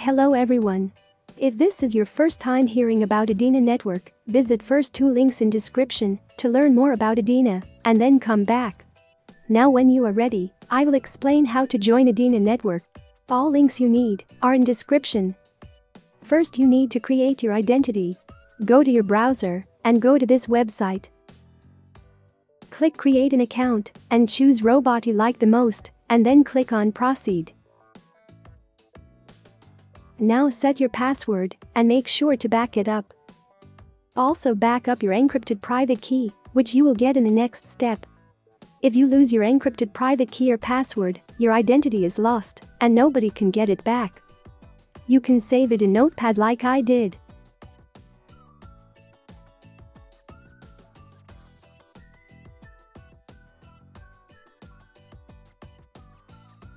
Hello everyone. If this is your first time hearing about Idena network, visit first two links in description to learn more about Idena and then come back. Now when you are ready, I will explain how to join Idena network. All links you need are in description. First you need to create your identity. Go to your browser and go to this website. Click create an account and choose robot you like the most and then click on proceed. Now set your password and make sure to back it up. Also back up your encrypted private key, which you will get in the next step. If you lose your encrypted private key or password, your identity is lost and nobody can get it back. You can save it in Notepad like I did.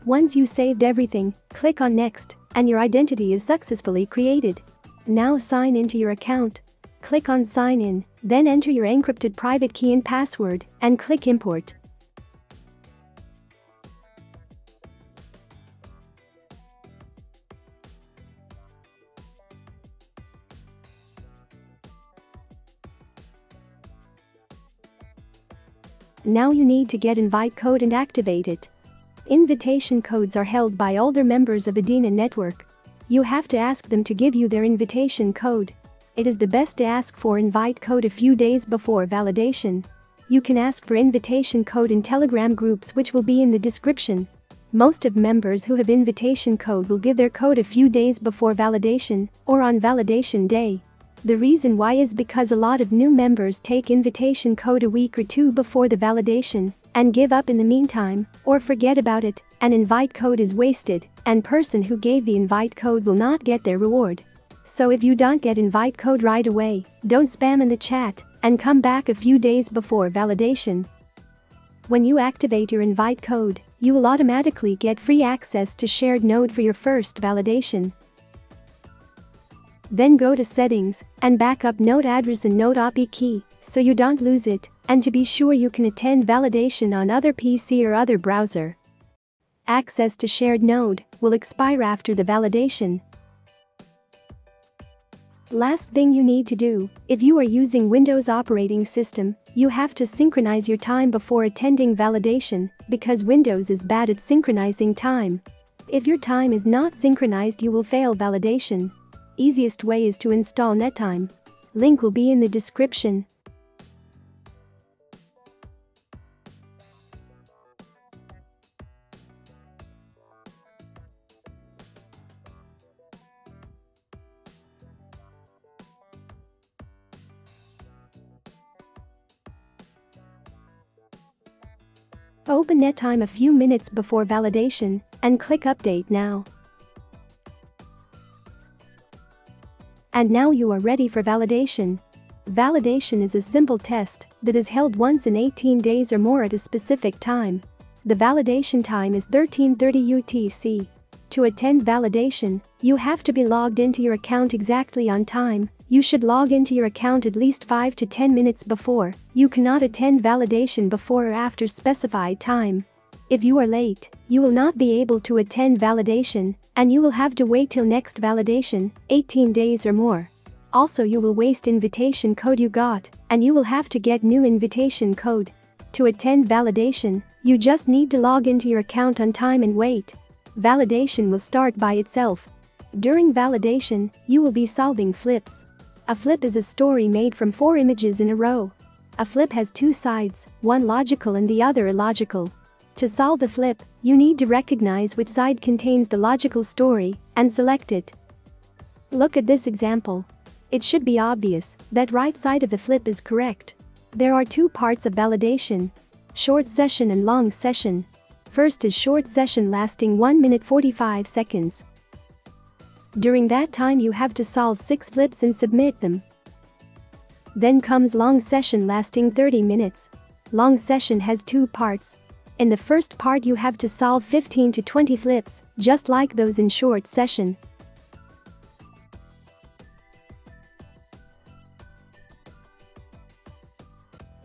Once you saved everything, click on next and your identity is successfully created. Now sign into your account. Click on sign in, then enter your encrypted private key and password and click import. Now you need to get invite code and activate it. Invitation codes are held by older members of Idena network. You have to ask them to give you their invitation code. It is the best to ask for invite code a few days before validation. You can ask for invitation code in Telegram groups which will be in the description. Most of members who have invitation code will give their code a few days before validation or on validation day. The reason why is because a lot of new members take invitation code a week or two before the validation and give up in the meantime or forget about it, and invite code is wasted and person who gave the invite code will not get their reward. So if you don't get invite code right away, don't spam in the chat and come back a few days before validation. When you activate your invite code, you will automatically get free access to shared node for your first validation. Then go to settings and back up node address and node IP key so you don't lose it and to be sure you can attend validation on other PC or other browser. Access to shared node will expire after the validation. Last thing you need to do, if you are using Windows operating system, you have to synchronize your time before attending validation because Windows is bad at synchronizing time. If your time is not synchronized you will fail validation. Easiest way is to install NetTime. Link will be in the description. Open NetTime a few minutes before validation and click update now. And now you are ready for validation. Validation is a simple test that is held once in 18 days or more at a specific time. The validation time is 13:30 UTC. To attend validation, you have to be logged into your account exactly on time. You should log into your account at least 5 to 10 minutes before. You cannot attend validation before or after specified time. If you are late, you will not be able to attend validation and you will have to wait till next validation, 18 days or more. Also you will waste invitation code you got and you will have to get new invitation code. To attend validation, you just need to log into your account on time and wait. Validation will start by itself. During validation, you will be solving flips. A flip is a story made from 4 images in a row. A flip has 2 sides, one logical and the other illogical. To solve the flip, you need to recognize which side contains the logical story and select it. Look at this example. It should be obvious that right side of the flip is correct. There are 2 parts of validation: short session and long session. First is short session lasting 1 minute 45 seconds. During that time you have to solve 6 flips and submit them. Then comes long session lasting 30 minutes. Long session has 2 parts. In the first part you have to solve 15 to 20 flips, just like those in short session.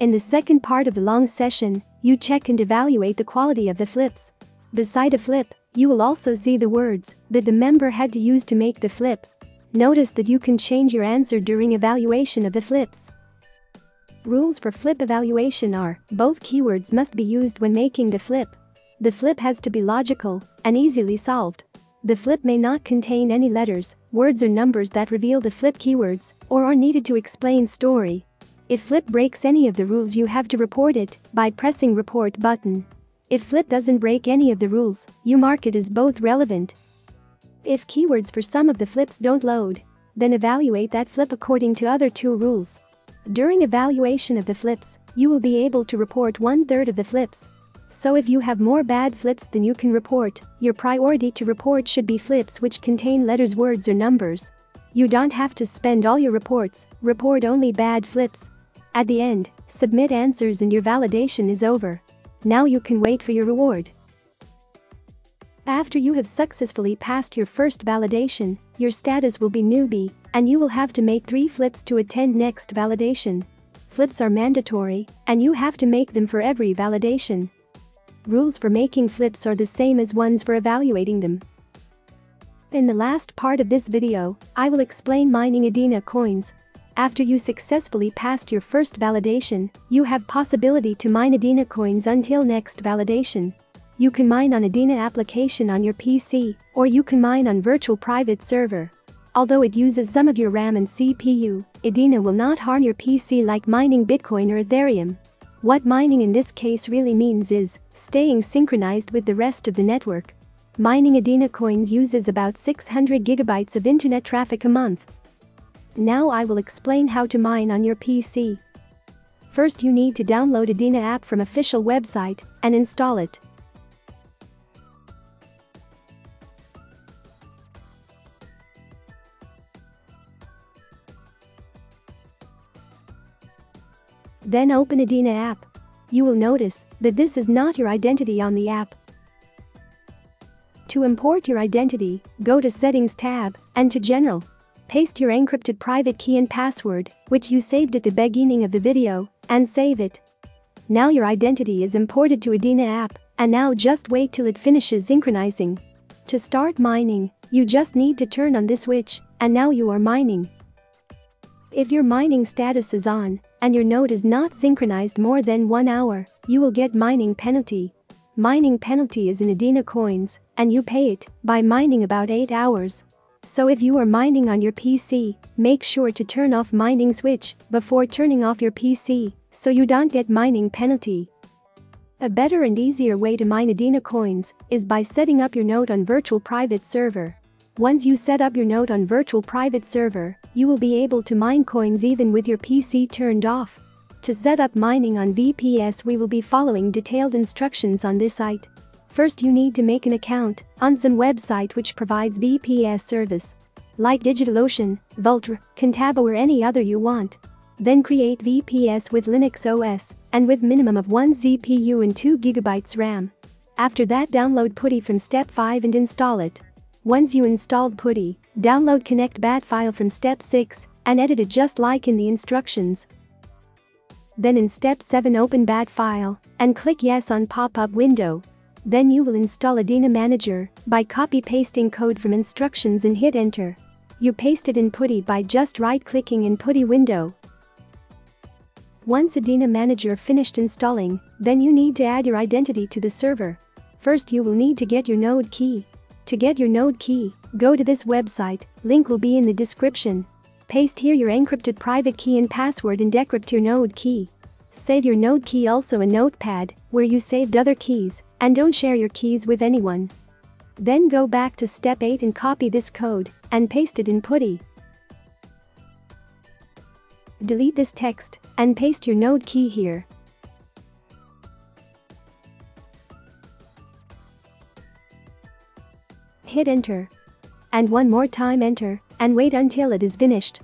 In the second part of the long session, you check and evaluate the quality of the flips. Beside a flip, You will also see the words that the member had to use to make the flip. Notice that you can change your answer during evaluation of the flips. Rules for flip evaluation are: both keywords must be used when making the flip. The flip has to be logical and easily solved. The flip may not contain any letters, words or numbers that reveal the flip keywords or are needed to explain story. If flip breaks any of the rules, you have to report it by pressing report button. If flip doesn't break any of the rules, you mark it as both relevant. If keywords for some of the flips don't load, then evaluate that flip according to other two rules. During evaluation of the flips, you will be able to report 1/3 of the flips. So if you have more bad flips than you can report, your priority to report should be flips which contain letters, words or numbers. You don't have to spend all your reports, report only bad flips. At the end, submit answers and your validation is over. Now you can wait for your reward. After you have successfully passed your first validation, your status will be newbie, and you will have to make 3 flips to attend next validation. Flips are mandatory, and you have to make them for every validation. Rules for making flips are the same as ones for evaluating them. In the last part of this video, I will explain mining Idena coins. After you successfully passed your first validation, you have possibility to mine Idena coins until next validation. You can mine on Idena application on your PC, or you can mine on virtual private server. Although it uses some of your RAM and CPU, Idena will not harm your PC like mining Bitcoin or Ethereum. What mining in this case really means is staying synchronized with the rest of the network. Mining Idena coins uses about 600 gigabytes of internet traffic a month. Now I will explain how to mine on your PC. First, you need to download Idena app from official website and install it. Then open Idena app. You will notice that this is not your identity on the app. To import your identity, go to Settings tab and to General. Paste your encrypted private key and password, which you saved at the beginning of the video, and save it. Now your identity is imported to Idena app, and now just wait till it finishes synchronizing. To start mining, you just need to turn on this switch, and now you are mining. If your mining status is on, and your node is not synchronized more than 1 hour, you will get mining penalty. Mining penalty is in Idena coins, and you pay it by mining about 8 hours. So if you are mining on your PC, make sure to turn off mining switch before turning off your PC, so you don't get mining penalty. A better and easier way to mine Idena coins is by setting up your node on virtual private server. Once you set up your node on virtual private server, you will be able to mine coins even with your PC turned off. To set up mining on VPS, we will be following detailed instructions on this site. First, you need to make an account on some website which provides VPS service, like DigitalOcean, Vultr, Contabo or any other you want. Then create VPS with Linux OS and with minimum of 1 CPU and 2 GB RAM. After that, download PuTTY from step 5 and install it. Once you installed PuTTY, download connect.bat file from step 6 and edit it just like in the instructions. Then in step 7, open .bat file and click yes on pop-up window. Then you will install Idena Manager by copy-pasting code from instructions and hit enter. You paste it in PuTTY by just right-clicking in PuTTY window. Once Idena Manager finished installing, then you need to add your identity to the server. First, you will need to get your node key. To get your node key, go to this website, link will be in the description. Paste here your encrypted private key and password and decrypt your node key. Save your node key also in Notepad, where you saved other keys, and don't share your keys with anyone. Then go back to step 8 and copy this code and paste it in PuTTY. Delete this text and paste your node key here. Hit enter. And one more time enter and wait until it is finished.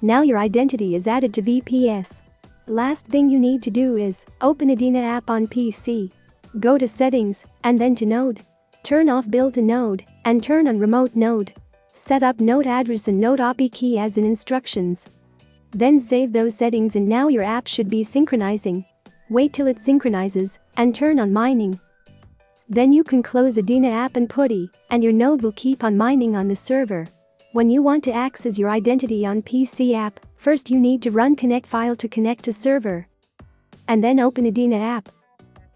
Now your identity is added to VPS. Last thing you need to do is open Idena app on PC. Go to settings and then to node. Turn off built-in node and turn on remote node. Set up node address and node IP key as in instructions. Then save those settings and now your app should be synchronizing. Wait till it synchronizes and turn on mining. Then you can close Idena app and PuTTY, and your node will keep on mining on the server. When you want to access your identity on PC app, first you need to run connect file to connect to server. And then open Idena app.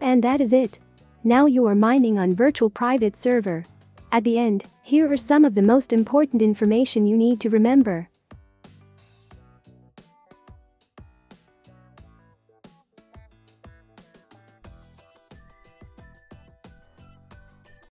And that is it. Now you are mining on virtual private server. At the end, here are some of the most important information you need to remember.